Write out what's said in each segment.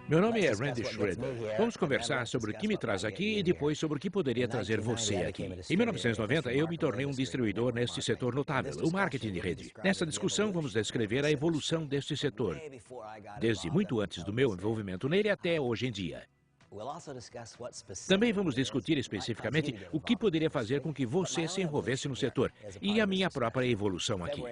Meu nome é Randy Schroeder. Vamos conversar sobre o que me traz aqui e depois sobre o que poderia trazer você aqui. Em 1990, eu me tornei um distribuidor neste setor notável, o marketing de rede. Nessa discussão, vamos descrever a evolução deste setor, desde muito antes do meu envolvimento nele até hoje em dia. Também vamos discutir especificamente o que poderia fazer com que você se envolvesse no setor e a minha própria evolução aqui.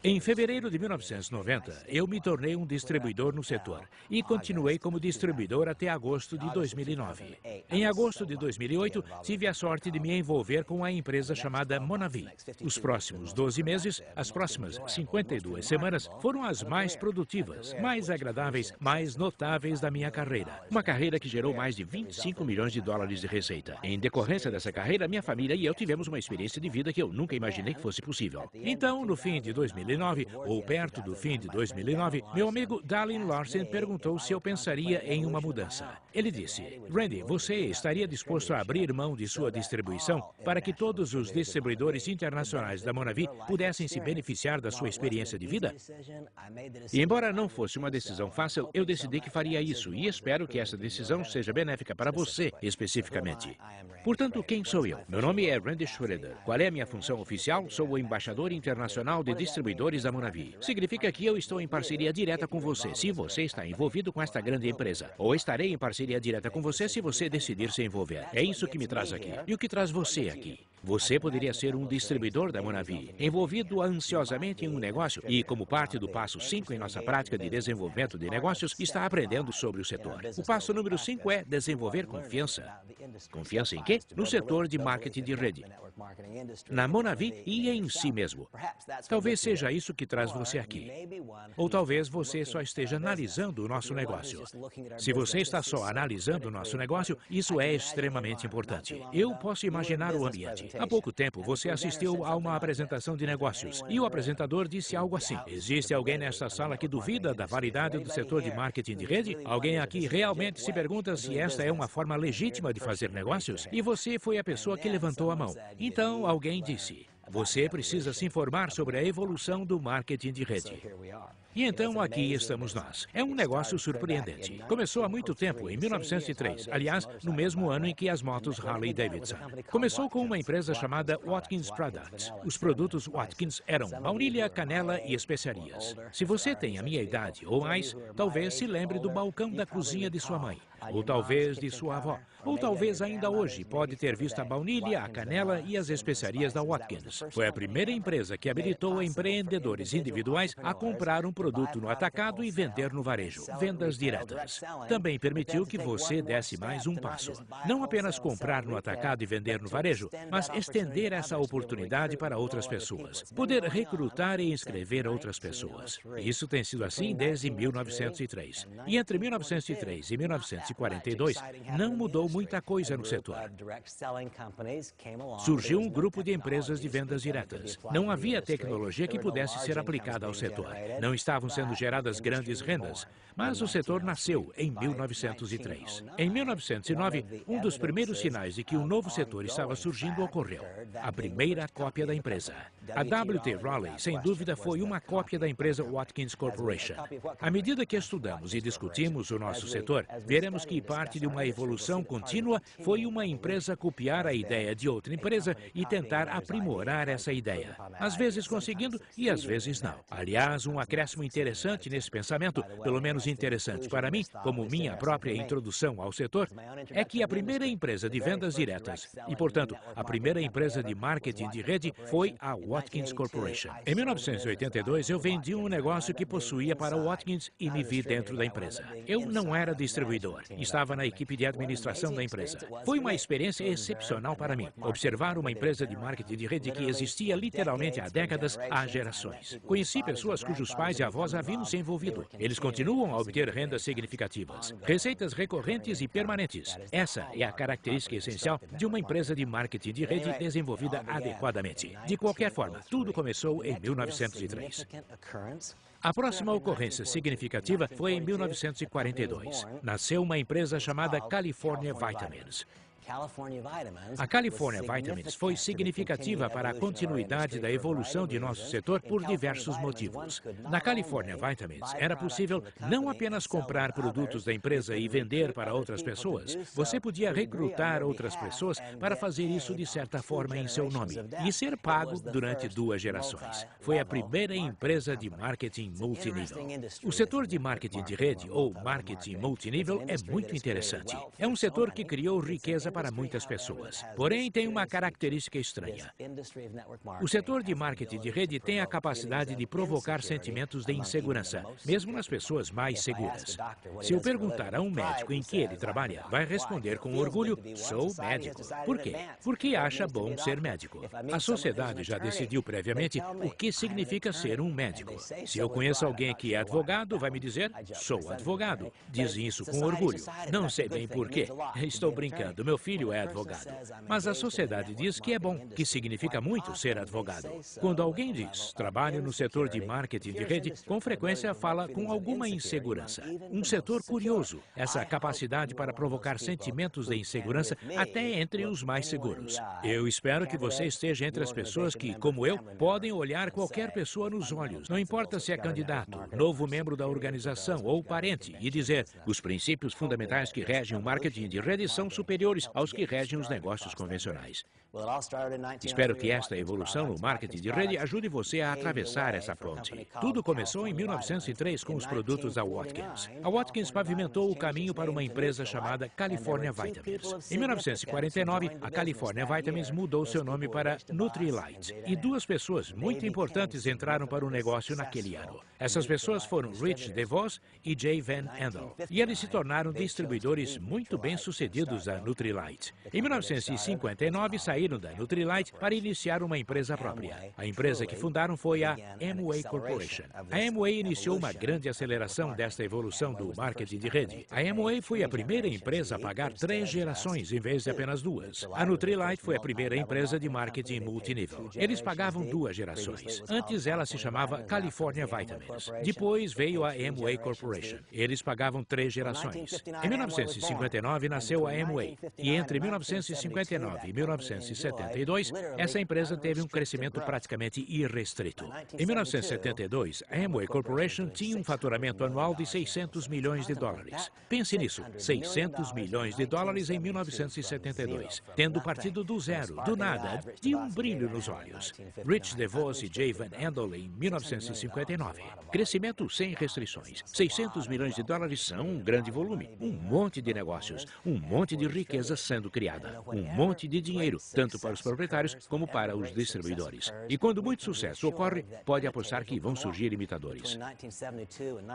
Em fevereiro de 1990, eu me tornei um distribuidor no setor e continuei como distribuidor até agosto de 2009. Em agosto de 2008, tive a sorte de me envolver com a empresa chamada Monavi. Os próximos 12 meses, as próximas 52 semanas, foram as mais produtivas, mais agradáveis, mais notáveis da minha carreira. Uma carreira que gerou mais de 25 milhões de dólares de receita. Em decorrência dessa carreira, minha família e eu tivemos uma experiência de vida que eu nunca imaginei que fosse possível. Então, no fim de 2009, ou perto do fim de 2009, meu amigo Dallin Larsen perguntou se eu pensaria em uma mudança. Ele disse: Randy, você estaria disposto a abrir mão de sua distribuição para que todos os distribuidores internacionais da Monavi pudessem se beneficiar da sua experiência de vida? E embora não fosse uma decisão fácil, eu decidi que faria isso e espero que essa decisão seja benéfica para você, especificamente. Portanto, quem sou eu? Meu nome é Randy Schroeder. Qual é a minha função oficial? Sou o embaixador internacional de distribuidores da Monavi. Significa que eu estou em parceria direta com você, se você está envolvido com esta grande empresa. Ou estarei em parceria direta com você se você decidir se envolver. É isso que me traz aqui. E o que traz você aqui? Você poderia ser um distribuidor da Monavi, envolvido ansiosamente em um negócio e, como parte do passo 5 em nossa prática de desenvolvimento de negócios, está aprendendo sobre o setor. O passo número 5 é desenvolver confiança. Confiança em quê? No setor de marketing de rede, na Monavi e em si mesmo. Talvez seja isso que traz você aqui. Ou talvez você só esteja analisando o nosso negócio. Se você está só analisando o nosso negócio, isso é extremamente importante. Eu posso imaginar o ambiente. Há pouco tempo, você assistiu a uma apresentação de negócios e o apresentador disse algo assim: existe alguém nesta sala que duvida da validade do setor de marketing de rede? Alguém aqui realmente se pergunta se esta é uma forma legítima de fazer negócios? E você foi a pessoa que levantou a mão. Então, alguém disse: você precisa se informar sobre a evolução do marketing de rede. E então aqui estamos nós. É um negócio surpreendente. Começou há muito tempo, em 1903, aliás, no mesmo ano em que as motos Harley-Davidson. Começou com uma empresa chamada Watkins Products. Os produtos Watkins eram baunilha, canela e especiarias. Se você tem a minha idade ou mais, talvez se lembre do balcão da cozinha de sua mãe, ou talvez de sua avó, ou talvez ainda hoje pode ter visto a baunilha, a canela e as especiarias da Watkins. Foi a primeira empresa que habilitou empreendedores individuais a comprar um produto no atacado e vender no varejo, vendas diretas. Também permitiu que você desse mais um passo. Não apenas comprar no atacado e vender no varejo, mas estender essa oportunidade para outras pessoas. Poder recrutar e inscrever outras pessoas. Isso tem sido assim desde 1903. E entre 1903 e 1942, não mudou muita coisa no setor. Surgiu um grupo de empresas de vendas diretas. Não havia tecnologia que pudesse ser aplicada ao setor. Não estavam sendo geradas grandes rendas, mas o setor nasceu em 1903. Em 1909, um dos primeiros sinais de que um novo setor estava surgindo ocorreu. A primeira cópia da empresa. A W.T. Raleigh, sem dúvida, foi uma cópia da empresa Watkins Corporation. À medida que estudamos e discutimos o nosso setor, veremos que parte de uma evolução contínua foi uma empresa copiar a ideia de outra empresa e tentar aprimorar essa ideia. Às vezes conseguindo e às vezes não. Aliás, um acréscimo interessante nesse pensamento, pelo menos interessante para mim, como minha própria introdução ao setor, é que a primeira empresa de vendas diretas e, portanto, a primeira empresa de marketing de rede foi a Watkins Corporation. Em 1982, eu vendi um negócio que possuía para a Watkins e me vi dentro da empresa. Eu não era distribuidor, estava na equipe de administração da empresa. Foi uma experiência excepcional para mim, observar uma empresa de marketing de rede que existia literalmente há décadas, há gerações. Conheci pessoas cujos pais e avós haviam se envolvido. Eles continuam a obter rendas significativas, receitas recorrentes e permanentes. Essa é a característica essencial de uma empresa de marketing de rede desenvolvida adequadamente. De qualquer forma, tudo começou em 1903. A próxima ocorrência significativa foi em 1942. Nasceu uma empresa chamada California Vitamins. A California Vitamins foi significativa para a continuidade da evolução de nosso setor por diversos motivos. Na California Vitamins, era possível não apenas comprar produtos da empresa e vender para outras pessoas. Você podia recrutar outras pessoas para fazer isso de certa forma em seu nome e ser pago durante 2 gerações. Foi a primeira empresa de marketing multinível. O setor de marketing de rede, ou marketing multinível, é muito interessante. É um setor que criou riqueza para muitas pessoas. Porém, tem uma característica estranha. O setor de marketing de rede tem a capacidade de provocar sentimentos de insegurança, mesmo nas pessoas mais seguras. Se eu perguntar a um médico em que ele trabalha, vai responder com orgulho: sou médico. Por quê? Porque acha bom ser médico. A sociedade já decidiu previamente o que significa ser um médico. Se eu conheço alguém que é advogado, vai me dizer: sou advogado. Diz isso com orgulho. Não sei bem por quê. Estou brincando, meu filho é advogado. Mas a sociedade diz que é bom, que significa muito ser advogado. Quando alguém diz trabalho no setor de marketing de rede, com frequência fala com alguma insegurança. Um setor curioso, essa capacidade para provocar sentimentos de insegurança até entre os mais seguros. Eu espero que você esteja entre as pessoas que, como eu, podem olhar qualquer pessoa nos olhos, não importa se é candidato, novo membro da organização ou parente, e dizer: os princípios fundamentais que regem o marketing de rede são superiores aos que regem os negócios convencionais. Espero que esta evolução no marketing de rede ajude você a atravessar essa ponte. Tudo começou em 1903 com os produtos da Watkins. A Watkins pavimentou o caminho para uma empresa chamada California Vitamins. Em 1949, a California Vitamins mudou seu nome para Nutrilite. E 2 pessoas muito importantes entraram para o negócio naquele ano. Essas pessoas foram Rich DeVos e Jay Van Andel. E eles se tornaram distribuidores muito bem-sucedidos da Nutrilite. Em 1959, saíram da Nutrilite para iniciar uma empresa própria. A empresa que fundaram foi a Amway Corporation. A Amway iniciou uma grande aceleração desta evolução do marketing de rede. A Amway foi a primeira empresa a pagar 3 gerações em vez de apenas 2. A Nutrilite foi a primeira empresa de marketing multinível. Eles pagavam 2 gerações. Antes ela se chamava California Vitamins. Depois veio a Amway Corporation. Eles pagavam 3 gerações. Em 1959 nasceu a Amway. E entre 1959 e 1972, essa empresa teve um crescimento praticamente irrestrito. Em 1972, a Amway Corporation tinha um faturamento anual de 600 milhões de dólares. Pense nisso, 600 milhões de dólares em 1972, tendo partido do zero, do nada, de um brilho nos olhos. Rich DeVos e Jay Van Andel em 1959. Crescimento sem restrições. 600 milhões de dólares são um grande volume, um monte de negócios, um monte de riqueza sendo criada, um monte de dinheiro, tanto para os proprietários como para os distribuidores. E quando muito sucesso ocorre, pode apostar que vão surgir imitadores.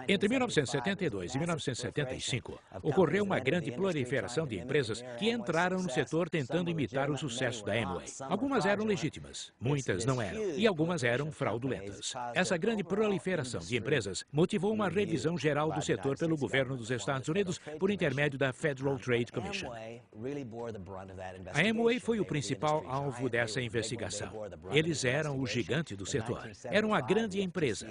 Entre 1972 e 1975, ocorreu uma grande proliferação de empresas que entraram no setor tentando imitar o sucesso da Amway. Algumas eram legítimas, muitas não eram, e algumas eram fraudulentas. Essa grande proliferação de empresas motivou uma revisão geral do setor pelo governo dos Estados Unidos por intermédio da Federal Trade Commission. A Amway foi o principal alvo dessa investigação. Eles eram o gigante do setor. Eram a grande empresa.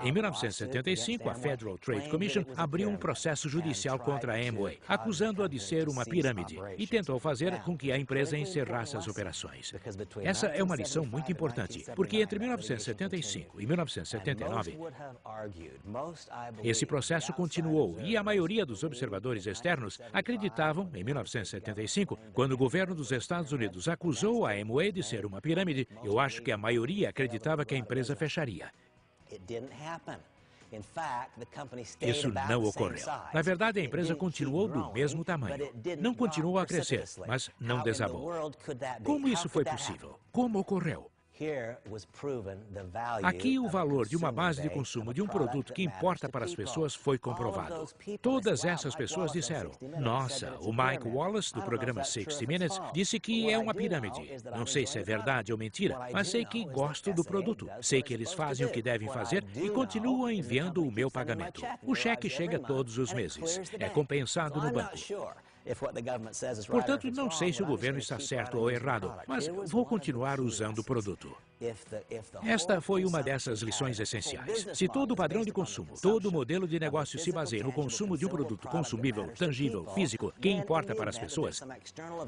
Em 1975, a Federal Trade Commission abriu um processo judicial contra a Amway, acusando-a de ser uma pirâmide, e tentou fazer com que a empresa encerrasse as operações. Essa é uma lição muito importante, porque entre 1975 e 1979, esse processo continuou, e a maioria dos observadores externos acreditavam, em 1975, quando o governo dos Estados Unidos acusou a Amway de ser uma pirâmide, eu acho que a maioria acreditava que a empresa fecharia. Isso não ocorreu. Na verdade, a empresa continuou do mesmo tamanho. Não continuou a crescer, mas não desabou. Como isso foi possível? Como ocorreu? Aqui, o valor de uma base de consumo de um produto que importa para as pessoas foi comprovado. Todas essas pessoas disseram: nossa, o Mike Wallace, do programa 60 Minutes, disse que é uma pirâmide. Não sei se é verdade ou mentira, mas sei que gosto do produto. Sei que eles fazem o que devem fazer e continuam enviando o meu pagamento. O cheque chega todos os meses. É compensado no banco. Portanto, não sei se o governo está certo ou errado, mas vou continuar usando o produto. Esta foi uma dessas lições essenciais. Se todo o padrão de consumo, todo o modelo de negócio se baseia no consumo de um produto consumível, tangível, físico, que importa para as pessoas,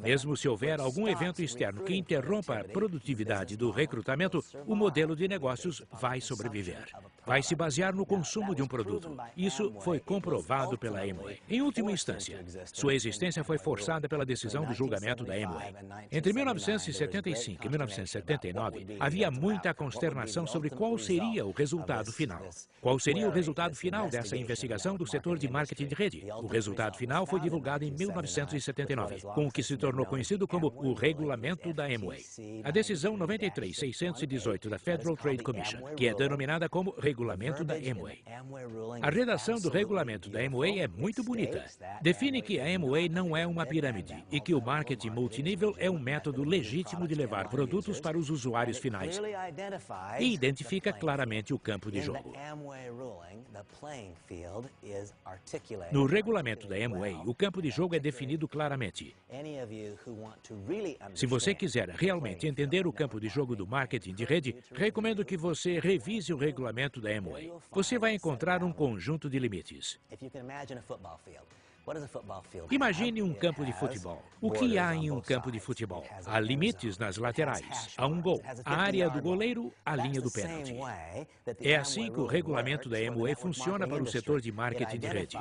mesmo se houver algum evento externo que interrompa a produtividade do recrutamento, o modelo de negócios vai sobreviver. Vai se basear no consumo de um produto. Isso foi comprovado pela Amway. Em última instância, sua existência foi forçada pela decisão do julgamento da Amway. Entre 1975 e 1979, havia muita consternação sobre qual seria o resultado final. Qual seria o resultado final dessa investigação do setor de marketing de rede? O resultado final foi divulgado em 1979, com o que se tornou conhecido como o Regulamento da Amway. A decisão 93-618 da Federal Trade Commission, que é denominada como Regulamento da Amway. A redação do Regulamento da Amway é muito bonita. Define que a Amway não é uma pirâmide e que o marketing multinível é um método legítimo de levar produtos para os usuários finais e identifica claramente o campo de jogo. No regulamento da Amway, o campo de jogo é definido claramente. Se você quiser realmente entender o campo de jogo do marketing de rede, recomendo que você revise o regulamento da Amway. Você vai encontrar um conjunto de limites. Imagine um campo de futebol. O que há em um campo de futebol? Há limites nas laterais, há um gol, a área do goleiro, a linha do pênalti. É assim que o regulamento da Amway funciona para o setor de marketing de rede.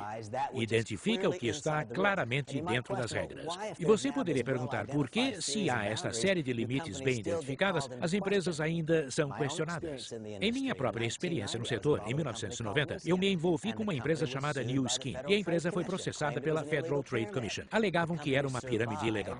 Identifica o que está claramente dentro das regras. E você poderia perguntar por que, se há esta série de limites bem identificadas, as empresas ainda são questionadas. Em minha própria experiência no setor, em 1990, eu me envolvi com uma empresa chamada New Skin, e a empresa foi processada pela Federal Trade Commission. Alegavam que era uma pirâmide ilegal.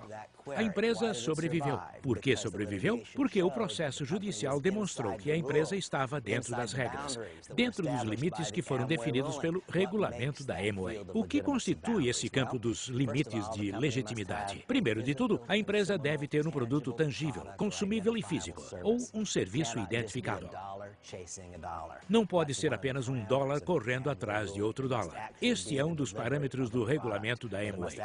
A empresa sobreviveu. Por que sobreviveu? Porque o processo judicial demonstrou que a empresa estava dentro das regras, dentro dos limites que foram definidos pelo regulamento da Amway. O que constitui esse campo dos limites de legitimidade? Primeiro de tudo, a empresa deve ter um produto tangível, consumível e físico, ou um serviço identificado. Não pode ser apenas um dólar correndo atrás de outro dólar. Este é um dos parâmetros do regulamento da Amway.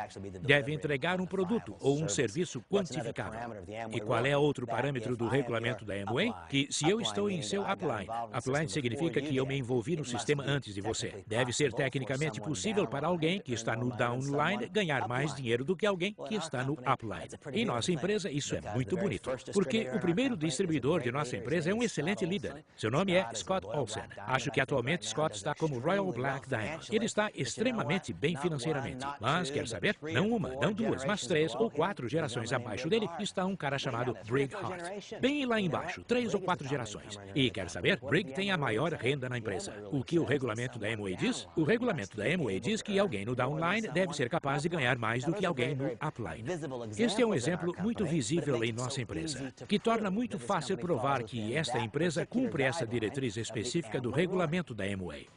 Deve entregar um produto ou um serviço quantificável. E qual é outro parâmetro do regulamento da Amway? Que se eu estou em seu upline, upline significa que eu me envolvi no sistema antes de você. Deve ser tecnicamente possível para alguém que está no downline ganhar mais dinheiro do que alguém que está no upline. Em nossa empresa, isso é muito bonito, porque o primeiro distribuidor de nossa empresa é um excelente líder. Seu nome é Scott Olsen. Acho que atualmente Scott está como Royal Black Diamond. Ele está extremamente bem financeiramente. Mas, quer saber? Não uma, não duas, mas 3 ou 4 gerações abaixo dele está um cara chamado Brig Hart. Bem lá embaixo, 3 ou 4 gerações. E, quer saber? Brig tem a maior renda na empresa. O que o regulamento da Amway diz? O regulamento da Amway diz que alguém no downline deve ser capaz de ganhar mais do que alguém no upline. Este é um exemplo muito visível em nossa empresa, que torna muito fácil provar que esta empresa cumpre essa diretriz específica do regulamento da Amway.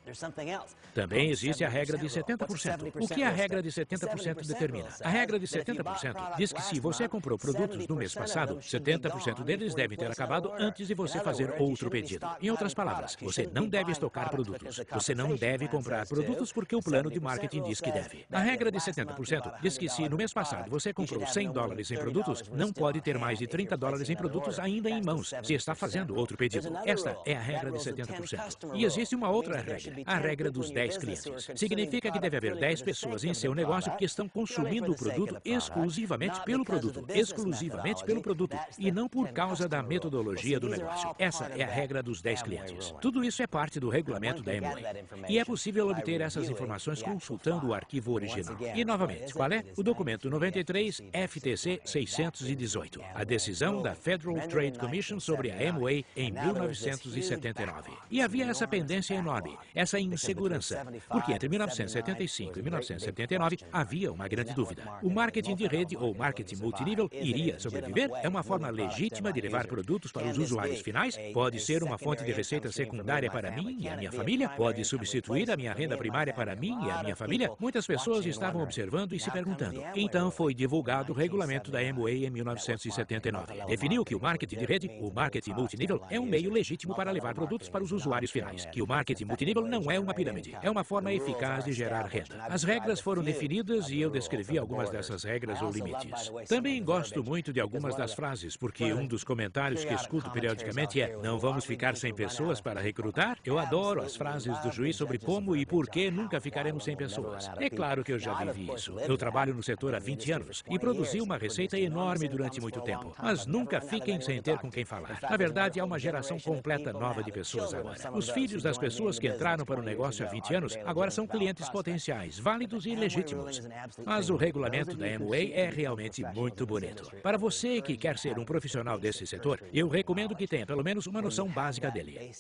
Também existe a regra de 70%. O que a regra de 70% determina? A regra de 70% diz que se você comprou produtos no mês passado, 70% deles devem ter acabado antes de você fazer outro pedido. Em outras palavras, você não deve estocar produtos. Você não deve comprar produtos porque o plano de marketing diz que deve. A regra de 70% diz que se no mês passado você comprou $100 em produtos, não pode ter mais de $30 em produtos ainda em mãos se está fazendo outro pedido. Esta é a regra de 70%. E existe uma outra regra, a regra dos 10 clientes. Significa que deve haver 10 pessoas em seu negócio que estão consumindo o produto exclusivamente pelo produto, e não por causa da metodologia do negócio. Essa é a regra dos 10 clientes. Tudo isso é parte do regulamento da Amway. E é possível obter essas informações consultando o arquivo original. E, novamente, qual é? O documento 93 FTC 618, a decisão da Federal Trade Commission sobre a Amway em 1979. E havia essa pendência enorme, essa insegurança, porque entre 1975 e 1979 havia uma grande dúvida. O marketing de rede ou marketing multinível iria sobreviver? É uma forma legítima de levar produtos para os usuários finais? Pode ser uma fonte de receita secundária para mim e a minha família? Pode substituir a minha renda primária para mim e a minha família? Muitas pessoas estavam observando e se perguntando. Então foi divulgado o regulamento da Amway em 1979. Definiu que o marketing de rede, o marketing multinível, é um meio legítimo para para levar produtos para os usuários finais, que o marketing multinível não é uma pirâmide, é uma forma eficaz de gerar renda. As regras foram definidas e eu descrevi algumas dessas regras ou limites. Também gosto muito de algumas das frases, porque um dos comentários que escuto periodicamente é: não vamos ficar sem pessoas para recrutar? Eu adoro as frases do juiz sobre como e por que nunca ficaremos sem pessoas. É claro que eu já vivi isso. Eu trabalho no setor há 20 anos e produzi uma receita enorme durante muito tempo, mas nunca fiquem sem ter com quem falar. Na verdade, há uma geração completa nova de pessoas agora. Os filhos das pessoas que entraram para o negócio há 20 anos agora são clientes potenciais, válidos e legítimos. Mas o regulamento da Amway é realmente muito bonito. Para você que quer ser um profissional desse setor, eu recomendo que tenha pelo menos uma noção básica dele.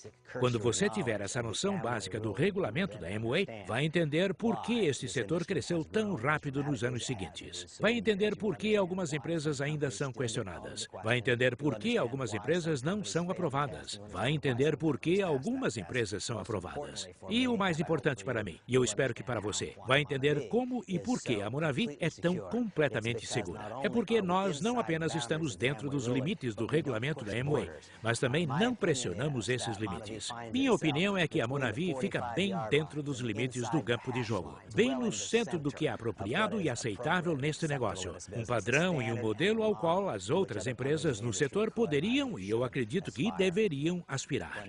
Quando você tiver essa noção básica do regulamento da Amway, vai entender por que este setor cresceu tão rápido nos anos seguintes. Vai entender por que algumas empresas ainda são questionadas. Vai entender por que algumas empresas não são aprovadas. Vai entender por que algumas empresas são aprovadas. E o mais importante para mim, e eu espero que para você, vai entender como e por que a Monavi é tão completamente segura. É porque nós não apenas estamos dentro dos limites do regulamento da Amway, mas também não pressionamos esses limites. Minha opinião é que a Monavi fica bem dentro dos limites do campo de jogo, bem no centro do que é apropriado e aceitável neste negócio, um padrão e um modelo ao qual as outras empresas no setor poderiam, e eu acredito que deveriam, aspirar.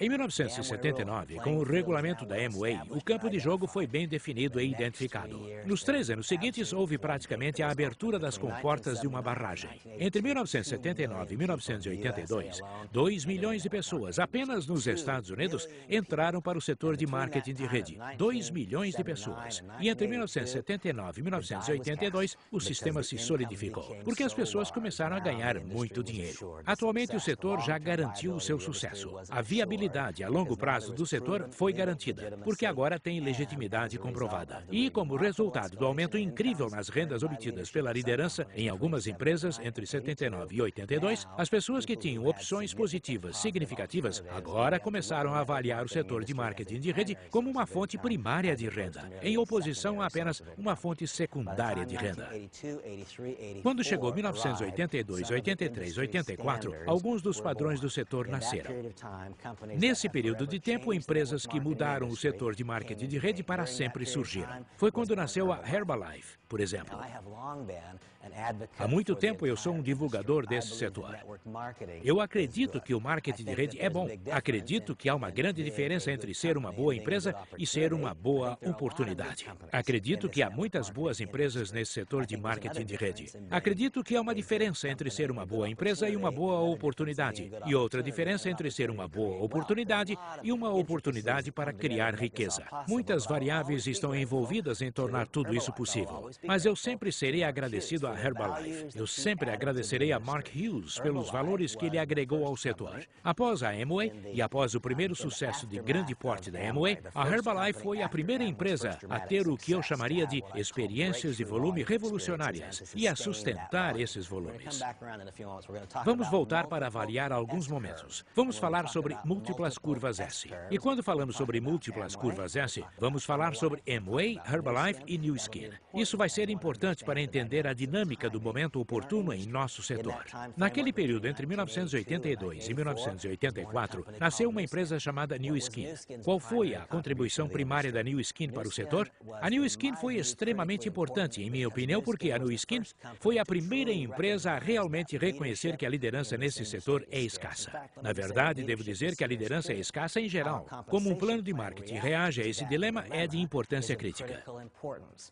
Em 1979, com o regulamento da Amway, o campo de jogo foi bem definido e identificado. Nos 3 anos seguintes, houve praticamente a abertura das comportas de uma barragem. Entre 1979 e 1982, 2 milhões de pessoas apenas nos Estados Unidos entraram para o setor de marketing de rede. 2 milhões de pessoas. E entre 1979 e 1982, o sistema se solidificou, porque as pessoas começaram a ganhar muito dinheiro. Atualmente, o setor já garantiu o seu sucesso. A viabilidade a longo prazo do setor foi garantida, porque agora tem legitimidade comprovada. E, como resultado do aumento incrível nas rendas obtidas pela liderança em algumas empresas entre 79 e 82, as pessoas que tinham opções positivas significativas agora começaram a avaliar o setor de marketing de rede como uma fonte primária de renda, em oposição a apenas uma fonte secundária de renda. Quando chegou 1982, 83, 84, alguns dos padrões do setor nasceram. Nesse período de tempo, empresas que mudaram o setor de marketing de rede para sempre surgiram. Foi quando nasceu a Herbalife, por exemplo. Há muito tempo eu sou um divulgador desse setor. Eu acredito que o marketing de rede é bom. Acredito que há uma grande diferença entre ser uma boa empresa e ser uma boa oportunidade. Acredito que há muitas boas empresas nesse setor de marketing de rede. Acredito que há uma diferença entre ser uma boa empresa e uma boa oportunidade. E outra diferença entre ser uma boa oportunidade e uma oportunidade para criar riqueza. Muitas variáveis estão envolvidas em tornar tudo isso possível. Mas eu sempre serei agradecido a Herbalife. Eu sempre agradecerei a Mark Hughes pelos valores que ele agregou ao setor. Após a Amway e após o primeiro sucesso de grande porte da Amway, a Herbalife foi a primeira empresa a ter o que eu chamaria de experiências de volume revolucionárias e a sustentar esses volumes. Vamos voltar para avaliar alguns momentos. Vamos falar sobre múltiplas curvas S. E quando falamos sobre múltiplas curvas S, vamos falar sobre Amway, Herbalife e Nu Skin. Isso vai ser importante para entender a dinâmica do momento oportuno em nosso setor. Naquele período entre 1982 e 1984, nasceu uma empresa chamada Nu Skin. Qual foi a contribuição primária da Nu Skin para o setor? A Nu Skin foi extremamente importante, em minha opinião, porque a Nu Skin foi a primeira empresa a realmente reconhecer que a liderança nesse setor é escassa. Na verdade, devo dizer que a liderança é escassa em geral. Como um plano de marketing reage a esse dilema é de importância crítica.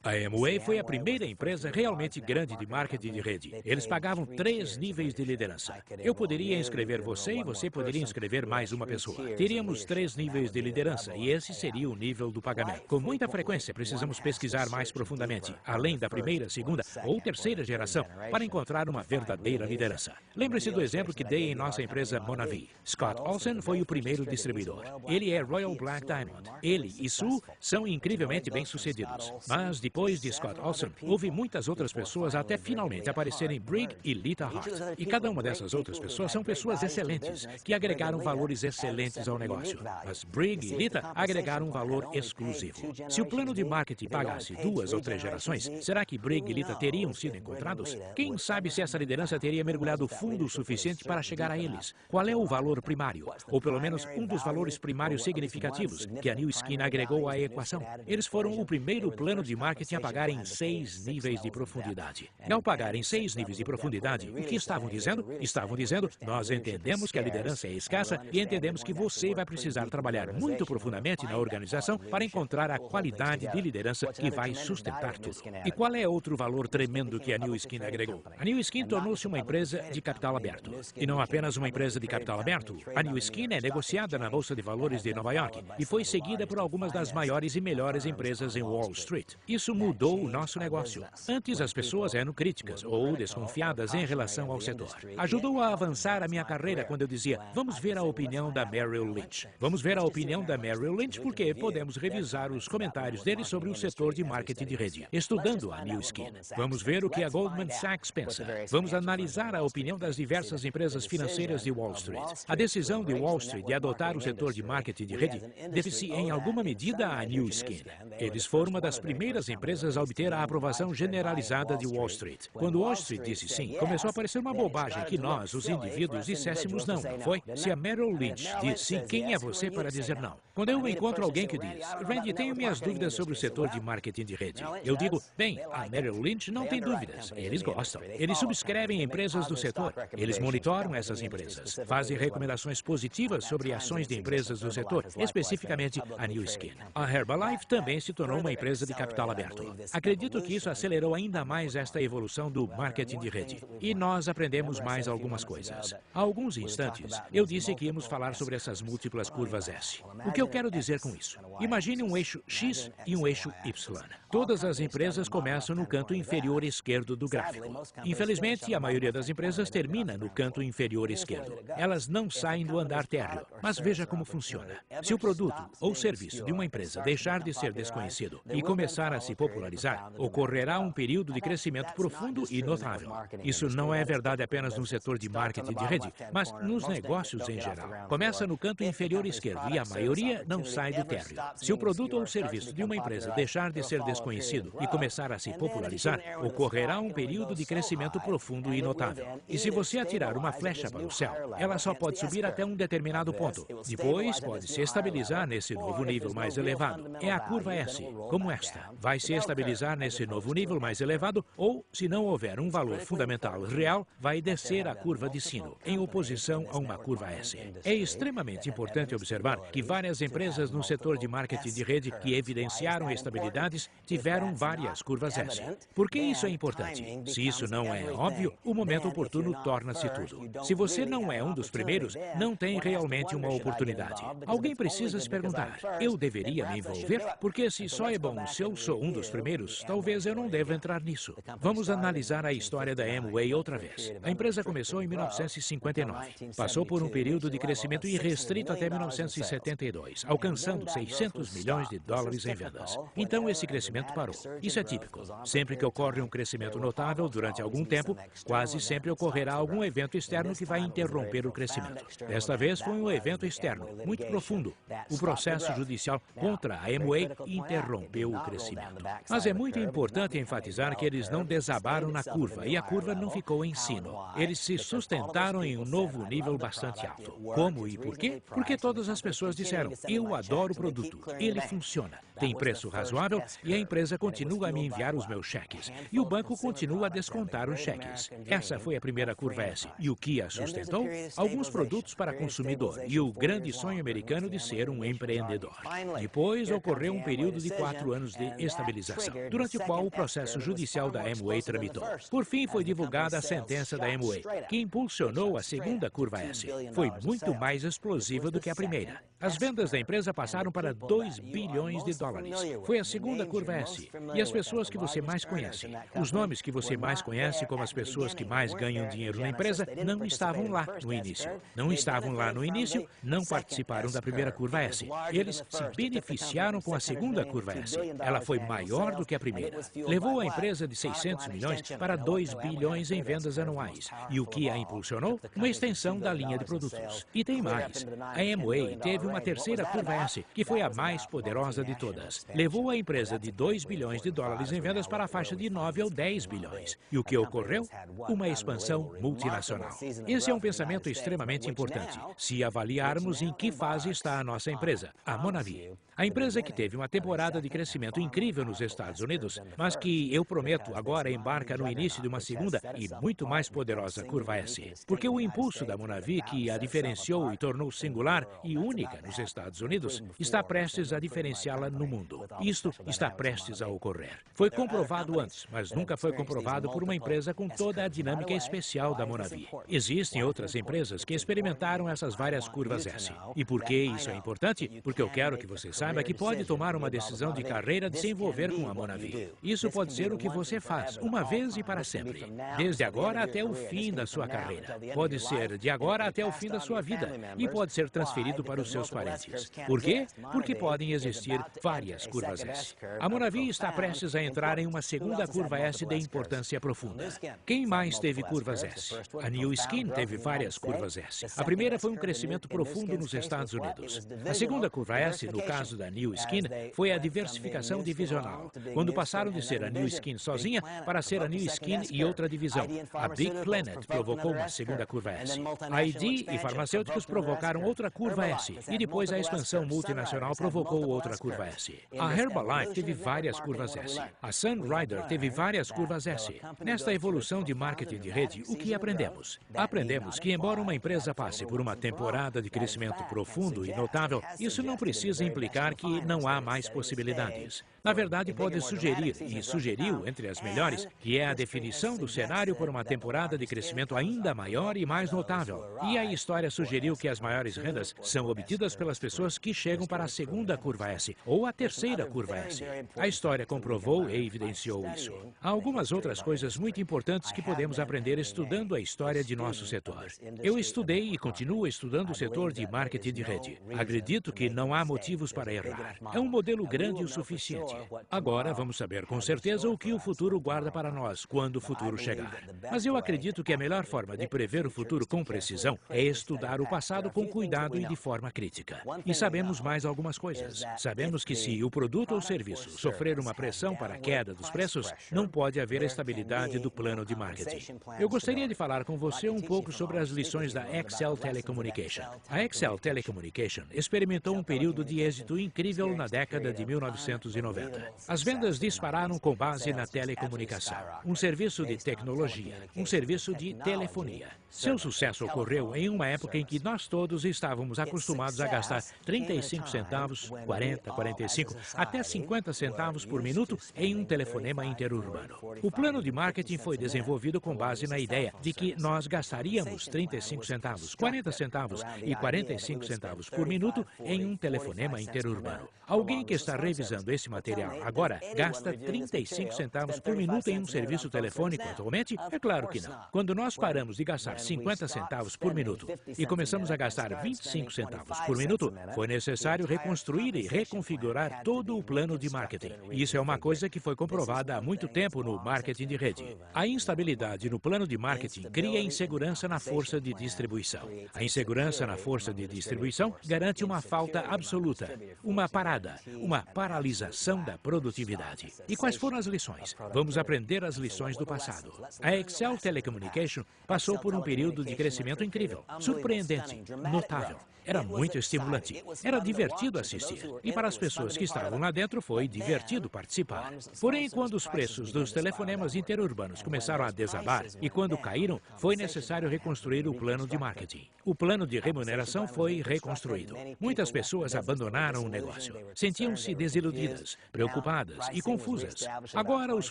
A Amway foi a primeira empresa realmente grande de marketing de rede. Eles pagavam 3 níveis de liderança. Eu poderia inscrever você e você poderia inscrever mais uma pessoa. Teríamos 3 níveis de liderança e esse seria o nível do pagamento. Com muita frequência, precisamos pesquisar mais profundamente, além da primeira, segunda ou terceira geração, para encontrar uma verdadeira liderança. Lembre-se do exemplo que dei em nossa empresa Monavi. Scott Olsen foi o primeiro distribuidor. Ele é Royal Black Diamond. Ele e Sue são incrivelmente bem-sucedidos. Mas depois de Scott Olsen, houve muitas outras pessoas até finalmente aparecerem Brigg e Lita Hart. E cada uma dessas outras pessoas são pessoas excelentes, que agregaram valores excelentes ao negócio. Mas Brigg e Lita agregaram um valor exclusivo. Se o plano de marketing pagasse 2 ou 3 gerações, será que Brigg e Lita teriam sido encontrados? Quem sabe se essa liderança teria mergulhado fundo o suficiente para chegar a eles? Qual é o valor primário, ou pelo menos um dos valores primários significativos que a New Skin agregou à equação. Eles foram o primeiro plano de marketing a pagar em 6 níveis de profundidade. E ao pagar em 6 níveis de profundidade, o que estavam dizendo? Estavam dizendo, nós entendemos que a liderança é escassa e entendemos que você vai precisar trabalhar muito profundamente na organização para encontrar a qualidade de liderança que vai sustentar tudo. E qual é outro valor tremendo que a New Skin agregou? A New Skin tornou-se uma empresa de capital aberto. E não apenas uma empresa de capital aberto, a New Skin é negociada na Bolsa de Valores de Nova York e foi seguida por algumas das maiores e melhores empresas em Wall Street. Isso mudou o nosso negócio. Antes as pessoas eram críticas ou desconfiadas em relação ao setor. Ajudou a avançar a minha carreira quando eu dizia, vamos ver a opinião da Merrill Lynch. Vamos ver a opinião da Merrill Lynch porque podemos revisar os comentários dele sobre o setor de marketing de rede, estudando a New Skin. Vamos ver o que a Goldman Sachs pensa. Vamos analisar a opinião das diversas empresas financeiras de Wall Street. A decisão de Wall Street de adotar o setor de marketing de rede deve-se em alguma medida à New Skin. Eles foram uma das primeiras empresas a obter a aprovação generalizada de Wall Street. Quando Wall Street disse sim, começou a parecer uma bobagem que nós, os indivíduos, disséssemos não, não foi? Se a Merrill Lynch diz sim, quem é você para dizer não? Quando eu encontro alguém que diz, Randy, tenho minhas dúvidas sobre o setor de marketing de rede, eu digo, bem, a Merrill Lynch não tem dúvidas. Eles gostam. Eles subscrevem empresas do setor. Eles monitoram essas empresas. Fazem recomendações positivas sobre ações de empresas do setor, especificamente a New Skin. A Herbalife também se tornou uma empresa de capital aberto. Acredito que isso acelerou ainda mais esta evolução do marketing de rede. E nós aprendemos mais algumas coisas. Há alguns instantes, eu disse que íamos falar sobre essas múltiplas curvas S. O que eu quero dizer com isso? Imagine um eixo X e um eixo Y. Todas as empresas começam no canto inferior esquerdo do gráfico. Infelizmente, a maioria das empresas termina no canto inferior esquerdo. Elas não saem do andar térreo. Mas veja como funciona. Se o produto ou serviço de uma empresa deixar de ser desconhecido e começar a se popularizar, ocorrerá um período de crescimento profundo e notável. Isso não é verdade apenas no setor de marketing de rede, mas nos negócios em geral. Começa no canto inferior esquerdo e a maioria não sai do térreo. Se o produto ou serviço de uma empresa deixar de ser desconhecido e começar a se popularizar, ocorrerá um período de crescimento profundo e notável. E se você atirar uma flecha para o céu, ela só pode subir até um determinado ponto. Depois, pode se estabilizar nesse novo nível mais elevado. É a curva S, como esta. Vai se estabilizar nesse novo nível mais elevado ou, se não houver um valor fundamental real, vai descer a curva de sino, em oposição a uma curva S. É extremamente importante observar que várias empresas no setor de marketing de rede que evidenciaram estabilidades tiveram várias curvas S. Por que isso é importante? Se isso não é óbvio, o momento oportuno torna-se tudo. Se você não é um dos primeiros, não tem realmente uma oportunidade. Alguém precisa se perguntar, eu deveria me envolver? Porque se só é bom se eu sou um dos primeiros, talvez eu não deva entrar nisso. Vamos analisar a história da Amway outra vez. A empresa começou em 1959. Passou por um período de crescimento irrestrito até 1972, alcançando 600 milhões de dólares em vendas. Então esse crescimento parou. Isso é típico. Sempre que ocorre um crescimento notável durante algum tempo, quase sempre ocorrerá algum evento externo que vai interromper o crescimento. Desta vez foi um evento externo, muito profundo. O processo judicial contra a Amway interrompeu o crescimento. Mas é muito importante enfatizar que eles não desabaram na curva e a curva não ficou em sino. Eles se sustentaram em um novo nível bastante alto. Como e por quê? Porque todas as pessoas disseram, eu adoro o produto, ele funciona, tem preço razoável e a empresa continua a me enviar os meus cheques. E o banco continua a descontar os cheques. Essa foi a primeira curva S. E o que a sustentou? Alguns produtos para consumidor e o grande sonho americano de ser um empreendedor. Depois ocorreu um período de 4 anos de estabilização, durante o qual o processo judicial da Amway tramitou. Por fim, foi divulgada a sentença da Amway, que impulsionou a segunda curva S. Foi muito mais explosiva do que a primeira. As vendas da empresa passaram para 2 bilhões de dólares. Foi a segunda curva S. E as pessoas que você mais conhece, os nomes que você mais conhece como as pessoas que mais ganham dinheiro na empresa, não estavam lá no início. Não estavam lá no início, não participaram da primeira curva S. Eles se beneficiaram com a segunda curva S. Ela foi maior do que a primeira. Levou a empresa de 600 milhões para 2 bilhões em vendas anuais. E o que a impulsionou? Uma extensão da linha de produtos. E tem mais. A Amway teve uma terceira curva S, que foi a mais poderosa de todas. Levou a empresa de 2 bilhões de dólares em vendas para a faixa de 9 ou 10 bilhões. E o que ocorreu? Uma expansão multinacional. Esse é um pensamento extremamente importante, se avaliarmos em que fase está a nossa empresa, a Monavi. A empresa que teve uma temporada de crescimento incrível nos Estados Unidos, mas que, eu prometo, agora embarca no início de uma segunda e muito mais poderosa curva S. Porque o impulso da Monavi, que a diferenciou e tornou singular e única nos Estados Unidos, está prestes a diferenciá-la no mundo. Isto está prestes a ocorrer. Foi comprovado antes, mas nunca foi comprovado por uma empresa com toda a dinâmica especial da Monavi. Existem outras empresas que experimentaram essas várias curvas S. E por que isso é importante? Porque eu quero que você saiba que pode tomar uma decisão de carreira de se envolver com a Monavi. Isso pode ser o que você faz, uma vez e para sempre. Desde agora até o fim da sua carreira. Pode ser de agora até o fim da sua vida. E pode ser transferido para os seus parentes. Por quê? Porque podem existir várias curvas S. A Monavi está prestes a entrar em uma segunda curva S de importância profunda. Quem mais teve curvas S? A New Skin teve várias curvas S. A primeira foi um crescimento profundo nos Estados Unidos. A segunda curva S, no caso da New Skin, foi a diversificação divisional, quando passaram de ser a New Skin sozinha para ser a New Skin e outra divisão. A Big Planet provocou uma segunda curva S. A ID e farmacêuticos provocaram outra curva S, e depois a expansão multinacional provocou outra curva S. A Herbalife teve várias curvas S. A Sunrider teve várias curvas S. Nesta evolução de marketing de rede, o que aprendemos? Aprendemos que, embora uma empresa passe por uma temporada de crescimento profundo e notável, isso não precisa implicar que não há mais possibilidades. Na verdade, pode sugerir, e sugeriu entre as melhores, que é a definição do cenário por uma temporada de crescimento ainda maior e mais notável. E a história sugeriu que as maiores rendas são obtidas pelas pessoas que chegam para a segunda curva S, ou a terceira curva S. A história comprovou e evidenciou isso. Há algumas outras coisas muito importantes que podemos aprender estudando a história de nosso setor. Eu estudei e continuo estudando o setor de marketing de rede. Acredito que não há motivos para errar. É um modelo grande o suficiente. Agora vamos saber com certeza o que o futuro guarda para nós quando o futuro chegar. Mas eu acredito que a melhor forma de prever o futuro com precisão é estudar o passado com cuidado e de forma crítica. E sabemos mais algumas coisas. Sabemos que se o produto ou serviço sofrer uma pressão para a queda dos preços, não pode haver estabilidade do plano de marketing. Eu gostaria de falar com você um pouco sobre as lições da Excel Telecommunication. A Excel Telecommunication experimentou um período de êxito incrível na década de 1990. As vendas dispararam com base na telecomunicação, um serviço de tecnologia, um serviço de telefonia. Seu sucesso ocorreu em uma época em que nós todos estávamos acostumados a gastar 35 centavos, 40, 45, até 50 centavos por minuto em um telefonema interurbano. O plano de marketing foi desenvolvido com base na ideia de que nós gastaríamos 35 centavos, 40 centavos e 45 centavos por minuto em um telefonema interurbano. Alguém que está revisando esse material agora gasta 35 centavos por minuto em um serviço telefônico atualmente? É claro que não. Quando nós paramos de gastar 50 centavos por minuto e começamos a gastar 25 centavos por minuto, foi necessário reconstruir e reconfigurar todo o plano de marketing. E isso é uma coisa que foi comprovada há muito tempo no marketing de rede. A instabilidade no plano de marketing cria insegurança na força de distribuição. A insegurança na força de distribuição garante uma falta absoluta, uma parada, uma paralisação da produtividade. E quais foram as lições? Vamos aprender as lições do passado. A Excel Telecommunication passou por um período de crescimento incrível, surpreendente, notável. Era muito estimulante. Era divertido assistir. E para as pessoas que estavam lá dentro foi divertido participar. Porém, quando os preços dos telefonemas interurbanos começaram a desabar e quando caíram, foi necessário reconstruir o plano de marketing. O plano de remuneração foi reconstruído. Muitas pessoas abandonaram o negócio. Sentiam-se desiludidas, preocupadas e confusas. Agora os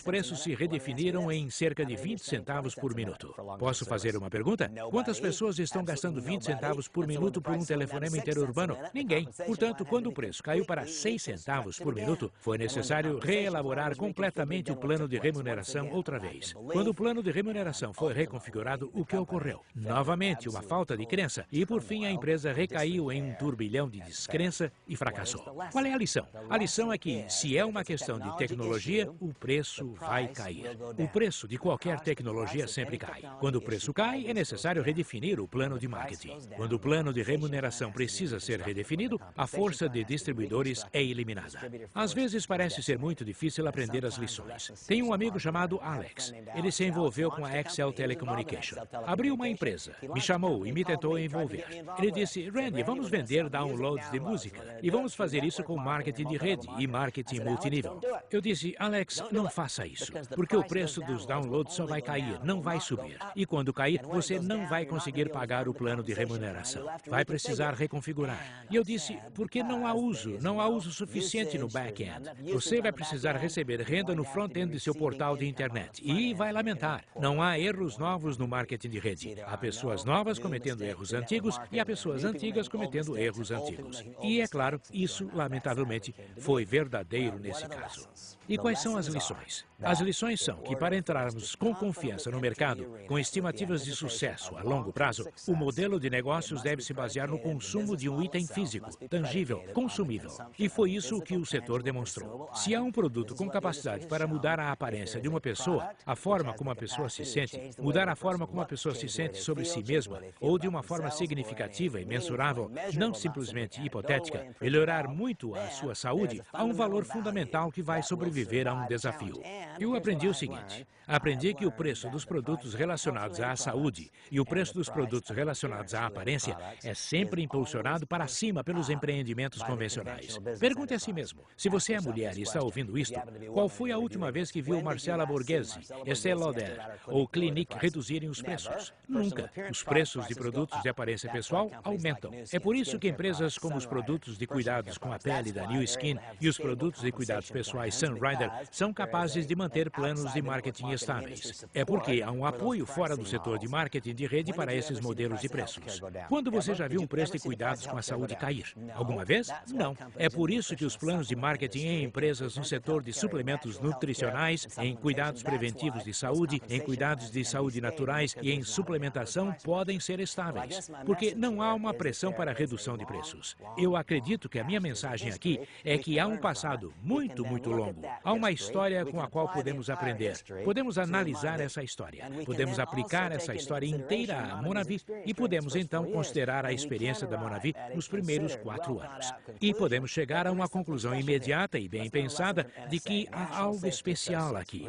preços se redefiniram em cerca de 20 centavos por minuto. Posso fazer uma pergunta? Quantas pessoas estão gastando 20 centavos por minuto por um telefonema interurbano? Ninguém. Portanto, quando o preço caiu para 6 centavos por minuto, foi necessário reelaborar completamente o plano de remuneração outra vez. Quando o plano de remuneração foi reconfigurado, o que ocorreu? Novamente, uma falta de crença. E, por fim, a empresa recaiu em um turbilhão de descrença e fracassou. Qual é a lição? A lição é que, se é uma questão de tecnologia, o preço vai cair. O preço de qualquer tecnologia sempre cai. Quando o preço cai, é necessário redefinir o plano de marketing. Quando o plano de remuneração precisa ser redefinido, a força de distribuidores é eliminada. Às vezes parece ser muito difícil aprender as lições. Tenho um amigo chamado Alex. Ele se envolveu com a Excel Telecommunication. Abriu uma empresa, me chamou e me tentou envolver. Ele disse, Randy, vamos vender downloads de música e vamos fazer isso com marketing de rede e marketing multinível. Eu disse, Alex, não faça isso, porque o preço dos downloads só vai cair, não vai subir. E quando cair, você não vai conseguir pagar o plano de remuneração. Vai precisar reconfigurar. E eu disse, porque não há uso suficiente no back-end. Você vai precisar receber renda no front-end de seu portal de internet e vai lamentar. Não há erros novos no marketing de rede. Há pessoas novas cometendo erros antigos e há pessoas antigas cometendo erros antigos. E, é claro, isso, lamentavelmente, foi verdadeiro nesse caso. E quais são as lições? As lições são que, para entrarmos com confiança no mercado, com estimativas de sucesso a longo prazo, o modelo de negócios deve se basear no consumo de um item físico, tangível, consumível. E foi isso que o setor demonstrou. Se há um produto com capacidade para mudar a aparência de uma pessoa, a forma como a pessoa se sente, mudar a forma como a pessoa se sente sobre si mesma, ou de uma forma significativa e mensurável, não simplesmente hipotética, melhorar muito a sua saúde, há um valor fundamental que vai sobreviver a um desafio. Eu aprendi o seguinte, aprendi que o preço dos produtos relacionados à saúde e o preço dos produtos relacionados à aparência é sempre impulsionado para cima pelos empreendimentos convencionais. Pergunte a si mesmo, se você é mulher e está ouvindo isto, qual foi a última vez que viu Marcella Borghese, Estée Lauder ou Clinique reduzirem os preços? Nunca. Os preços de produtos de aparência pessoal aumentam. É por isso que empresas como os produtos de cuidados com a pele da New Skin e os produtos de cuidados pessoais Sunrider são capazes de manter planos de marketing estáveis. É porque há um apoio fora do setor de marketing de rede para esses modelos de preços. Quando você já viu um preço de cuidados com a saúde cair? Alguma vez? Não. É por isso que os planos de marketing em empresas no setor de suplementos nutricionais, em cuidados preventivos de saúde, em cuidados de saúde naturais e em suplementação podem ser estáveis, porque não há uma pressão para redução de preços. Eu acredito que a minha mensagem aqui é que há um passado muito longo. Há uma história com a qual podemos aprender. Podemos analisar essa história. Podemos aplicar essa história inteira à Monavi e podemos então considerar a experiência da Monavi nos primeiros 4 anos. E podemos chegar a uma conclusão imediata e bem pensada de que há algo especial aqui.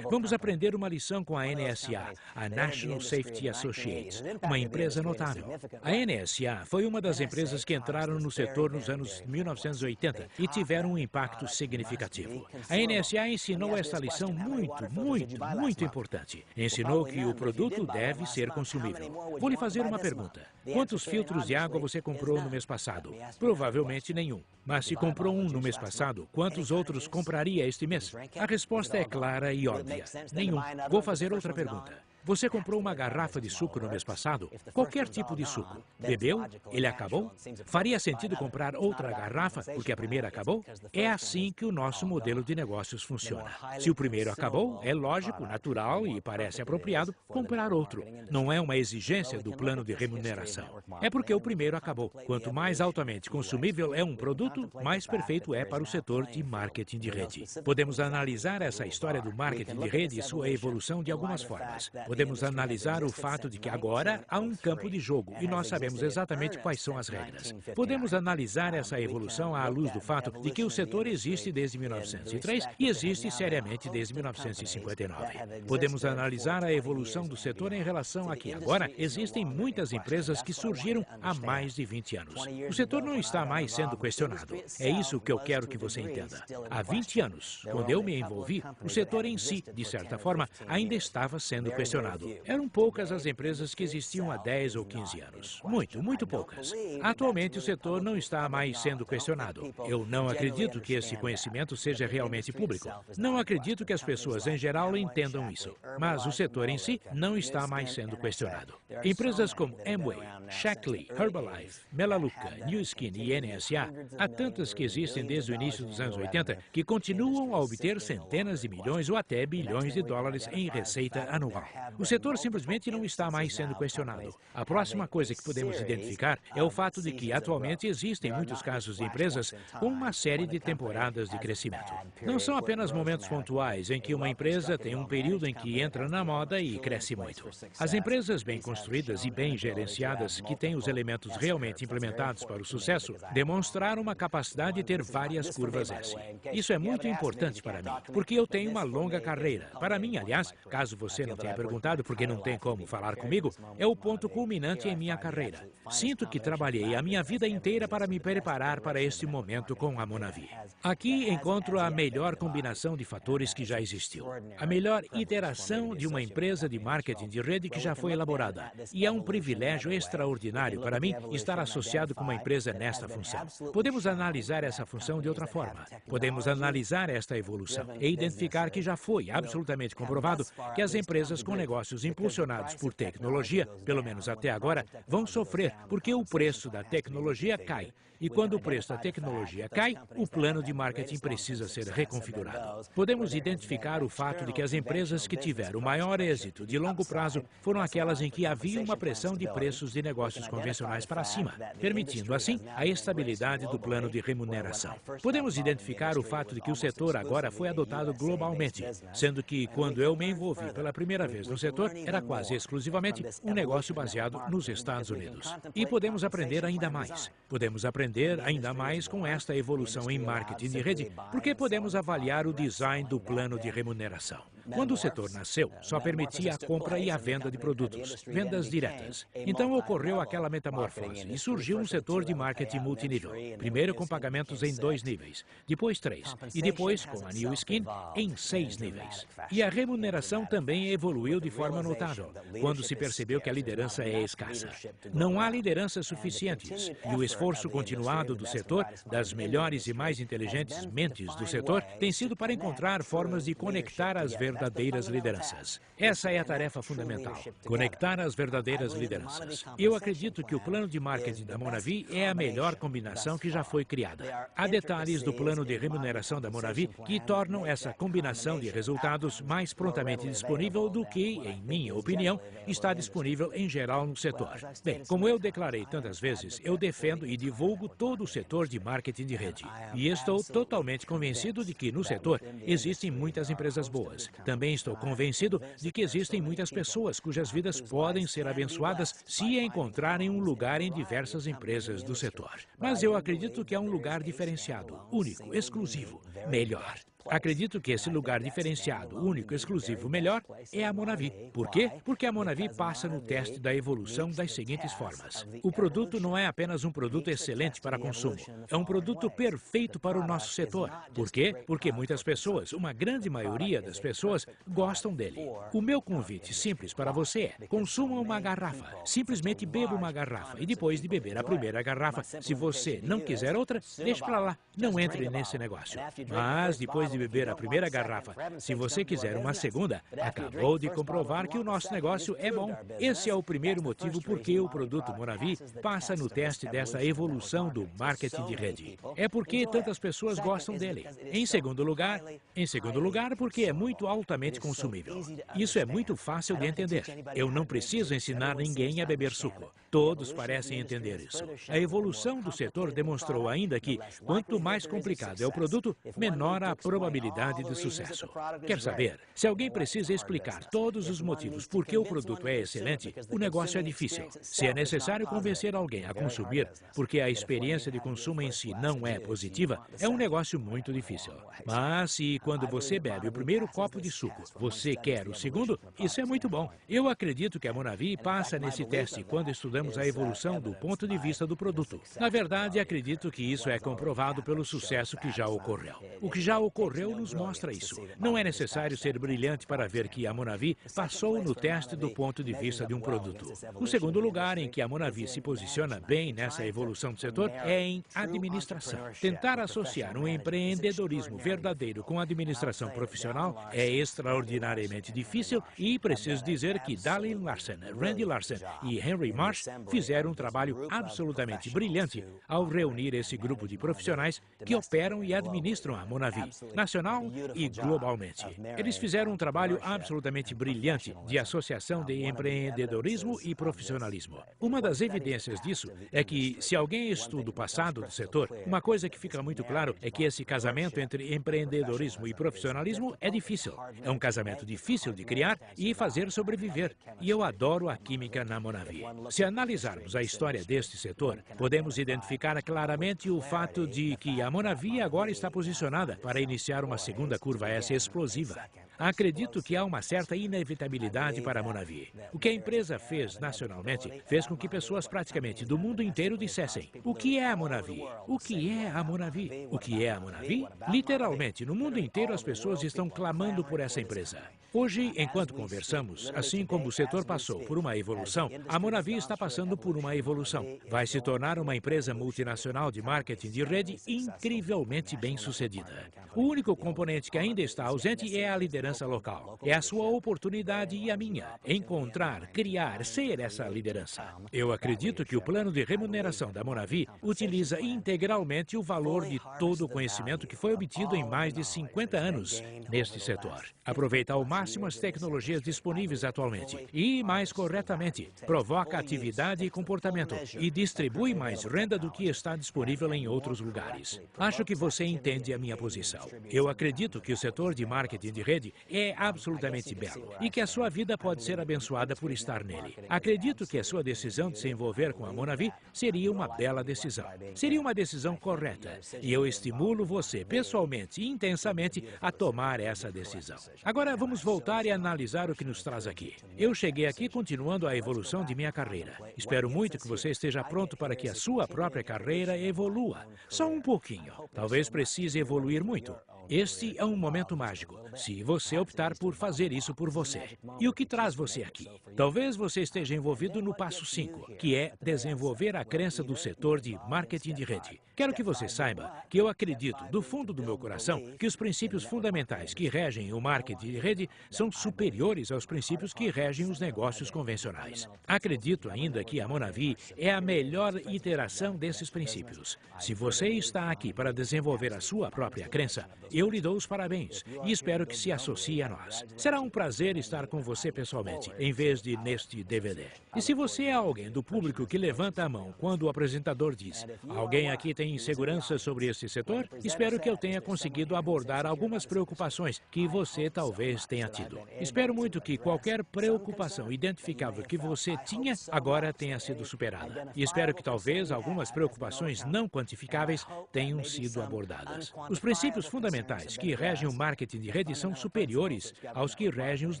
Vamos aprender uma lição com a NSA, a National Safety Associates, uma empresa notável. A NSA foi uma das empresas que entraram no setor nos anos 1980 e tiveram um impacto significativo. A NSA ensinou essa lição muito importante. Ensinou que o produto deve ser consumível. Vou lhe fazer uma pergunta. Quantos filtros de água você comprou no mês passado? Provavelmente nenhum. Mas se comprou um no mês passado, quantos outros compraria este mês? A resposta é clara e óbvia. Nenhum. Vou fazer outra pergunta. Você comprou uma garrafa de suco no mês passado? Qualquer tipo de suco. Bebeu? Ele acabou? Faria sentido comprar outra garrafa porque a primeira acabou? É assim que o nosso modelo de negócios funciona. Se o primeiro acabou, é lógico, natural e parece apropriado comprar outro. Não é uma exigência do plano de remuneração. É porque o primeiro acabou. Quanto mais altamente consumível é um produto, mais perfeito é para o setor de marketing de rede. Podemos analisar essa história do marketing de rede e sua evolução de algumas formas. Podemos analisar o fato de que agora há um campo de jogo e nós sabemos exatamente quais são as regras. Podemos analisar essa evolução à luz do fato de que o setor existe desde 1903 e existe seriamente desde 1959. Podemos analisar a evolução do setor em relação a que agora existem muitas empresas que surgiram há mais de 20 anos. O setor não está mais sendo questionado. É isso que eu quero que você entenda. Há 20 anos, quando eu me envolvi, o setor em si, de certa forma, ainda estava sendo questionado. Eram poucas as empresas que existiam há 10 ou 15 anos. Muito poucas. Atualmente, o setor não está mais sendo questionado. Eu não acredito que esse conhecimento seja realmente público. Não acredito que as pessoas, em geral, entendam isso. Mas o setor em si não está mais sendo questionado. Empresas como Amway, Shaklee, Herbalife, Melaleuca, New Skin e NSA, há tantas que existem desde o início dos anos 80 que continuam a obter centenas de milhões ou até bilhões de dólares em receita anual. O setor simplesmente não está mais sendo questionado. A próxima coisa que podemos identificar é o fato de que atualmente existem muitos casos de empresas com uma série de temporadas de crescimento. Não são apenas momentos pontuais em que uma empresa tem um período em que entra na moda e cresce muito. As empresas bem construídas e bem gerenciadas, que têm os elementos realmente implementados para o sucesso, demonstraram uma capacidade de ter várias curvas S. Isso é muito importante para mim, porque eu tenho uma longa carreira. Para mim, aliás, caso você não tenha perguntado perguntado por que não tem como falar comigo, é o ponto culminante em minha carreira. Sinto que trabalhei a minha vida inteira para me preparar para este momento com a Monavi. Aqui encontro a melhor combinação de fatores que já existiu. A melhor iteração de uma empresa de marketing de rede que já foi elaborada. E é um privilégio extraordinário para mim estar associado com uma empresa nesta função. Podemos analisar essa função de outra forma. Podemos analisar esta evolução e identificar que já foi absolutamente comprovado que as empresas com negócios impulsionados por tecnologia, pelo menos até agora, vão sofrer porque o preço da tecnologia cai. E quando o preço da tecnologia cai, o plano de marketing precisa ser reconfigurado. Podemos identificar o fato de que as empresas que tiveram maior êxito de longo prazo foram aquelas em que havia uma pressão de preços de negócios convencionais para cima, permitindo assim a estabilidade do plano de remuneração. Podemos identificar o fato de que o setor agora foi adotado globalmente, sendo que quando eu me envolvi pela primeira vez no setor, era quase exclusivamente um negócio baseado nos Estados Unidos. E podemos aprender ainda mais. Podemos aprender ainda mais com esta evolução em marketing de rede, porque podemos avaliar o design do plano de remuneração. Quando o setor nasceu, só permitia a compra e a venda de produtos, vendas diretas. Então ocorreu aquela metamorfose e surgiu um setor de marketing multinível, primeiro com pagamentos em 2 níveis, depois 3, e depois, com a New Skin, em 6 níveis. E a remuneração também evoluiu de forma notável, quando se percebeu que a liderança é escassa. Não há lideranças suficientes, e o esforço continuado do setor, das melhores e mais inteligentes mentes do setor, tem sido para encontrar formas de conectar as verdadeiras lideranças. Essa é a tarefa fundamental, conectar as verdadeiras lideranças. Eu acredito que o plano de marketing da Monavi é a melhor combinação que já foi criada. Há detalhes do plano de remuneração da Monavi que tornam essa combinação de resultados mais prontamente disponível do que, em minha opinião, está disponível em geral no setor. Bem, como eu declarei tantas vezes, eu defendo e divulgo todo o setor de marketing de rede. E estou totalmente convencido de que no setor existem muitas empresas boas. Também estou convencido de que existem muitas pessoas cujas vidas podem ser abençoadas se encontrarem um lugar em diversas empresas do setor. Mas eu acredito que é um lugar diferenciado, único, exclusivo, melhor. Acredito que esse lugar diferenciado, único, exclusivo, melhor, é a Monavi. Por quê? Porque a Monavi passa no teste da evolução das seguintes formas. O produto não é apenas um produto excelente para consumo. É um produto perfeito para o nosso setor. Por quê? Porque muitas pessoas, uma grande maioria das pessoas, gostam dele. O meu convite simples para você é: consuma uma garrafa. Simplesmente beba uma garrafa. E depois de beber a primeira garrafa, se você não quiser outra, deixe para lá. Não entre nesse negócio. Mas depois de beber a primeira garrafa, se você quiser uma segunda, acabou de comprovar que o nosso negócio é bom. Esse é o primeiro motivo por que o produto Monavi passa no teste dessa evolução do marketing de rede. É porque tantas pessoas gostam dele. Em segundo lugar, porque é muito altamente consumível. Isso é muito fácil de entender. Eu não preciso ensinar ninguém a beber suco. Todos parecem entender isso. A evolução do setor demonstrou ainda que, quanto mais complicado é o produto, menor a probabilidade de sucesso. Quer saber? Se alguém precisa explicar todos os motivos por que o produto é excelente, o negócio é difícil. Se é necessário convencer alguém a consumir, porque a experiência de consumo em si não é positiva, é um negócio muito difícil. Mas se quando você bebe o primeiro copo de suco, você quer o segundo, isso é muito bom. Eu acredito que a Monavi passa nesse teste quando estudamos a evolução do ponto de vista do produto. Na verdade, acredito que isso é comprovado pelo sucesso que já ocorreu. O que já ocorreu nos mostra isso. Não é necessário ser brilhante para ver que a Monavi passou no teste do ponto de vista de um produto. O segundo lugar em que a Monavi se posiciona bem nessa evolução do setor é em administração. Tentar associar um empreendedorismo verdadeiro com administração profissional é extraordinariamente difícil e preciso dizer que Dallin Larsen, Randy Larsen e Henry Marsh fizeram um trabalho absolutamente brilhante ao reunir esse grupo de profissionais que operam e administram a Monavi, nacional e globalmente. Eles fizeram um trabalho absolutamente brilhante de associação de empreendedorismo e profissionalismo. Uma das evidências disso é que, se alguém estuda o passado do setor, uma coisa que fica muito claro é que esse casamento entre empreendedorismo e profissionalismo é difícil. É um casamento difícil de criar e fazer sobreviver. E eu adoro a química na Monavi. Se analisarmos a história deste setor, podemos identificar claramente o fato de que a Monavi agora está posicionada para iniciar anunciar uma segunda curva S explosiva. Acredito que há uma certa inevitabilidade para a Monavi. O que a empresa fez nacionalmente fez com que pessoas praticamente do mundo inteiro dissessem: o que é a Monavi? O que é a Monavi? O que é a Monavi? Literalmente, no mundo inteiro as pessoas estão clamando por essa empresa. Hoje, enquanto conversamos, assim como o setor passou por uma evolução, a Monavi está passando por uma evolução. Vai se tornar uma empresa multinacional de marketing de rede incrivelmente bem-sucedida. O único componente que ainda está ausente é a liderança local. É a sua oportunidade e a minha. Encontrar, criar, ser essa liderança. Eu acredito que o plano de remuneração da Monavi utiliza integralmente o valor de todo o conhecimento que foi obtido em mais de 50 anos neste setor. Aproveita ao máximo as tecnologias disponíveis atualmente e, mais corretamente, provoca atividade e comportamento e distribui mais renda do que está disponível em outros lugares. Acho que você entende a minha posição. Eu acredito que o setor de marketing de rede é absolutamente belo e que a sua vida pode ser abençoada por estar nele. Acredito que a sua decisão de se envolver com a Monavi seria uma bela decisão. Seria uma decisão correta e eu estimulo você pessoalmente e intensamente a tomar essa decisão. Agora vamos voltar e analisar o que nos traz aqui. Eu cheguei aqui continuando a evolução de minha carreira. Espero muito que você esteja pronto para que a sua própria carreira evolua. Só um pouquinho. Talvez precise evoluir muito. Este é um momento mágico, se você optar por fazer isso por você. E o que traz você aqui? Talvez você esteja envolvido no passo 5, que é desenvolver a crença do setor de marketing de rede. Quero que você saiba que eu acredito, do fundo do meu coração, que os princípios fundamentais que regem o marketing de rede são superiores aos princípios que regem os negócios convencionais. Acredito ainda que a Monavi é a melhor iteração desses princípios. Se você está aqui para desenvolver a sua própria crença, eu lhe dou os parabéns e espero que se associe a nós. Será um prazer estar com você pessoalmente, em vez de neste DVD. E se você é alguém do público que levanta a mão quando o apresentador diz: alguém aqui tem insegurança sobre esse setor? Espero que eu tenha conseguido abordar algumas preocupações que você talvez tenha tido. Espero muito que qualquer preocupação identificável que você tinha agora tenha sido superada. E espero que talvez algumas preocupações não quantificáveis tenham sido abordadas. Os princípios fundamentais que regem o marketing de rede são superiores aos que regem os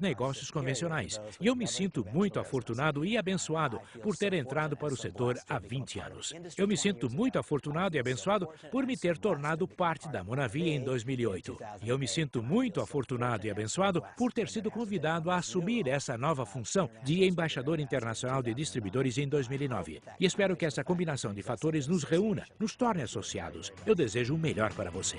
negócios convencionais. E eu me sinto muito afortunado e abençoado por ter entrado para o setor há 20 anos. Eu me sinto muito afortunado e abençoado por me ter tornado parte da Monavi em 2008. E eu me sinto muito afortunado e abençoado por ter sido convidado a assumir essa nova função de embaixador internacional de distribuidores em 2009. E espero que essa combinação de fatores nos reúna, nos torne associados. Eu desejo o melhor para você.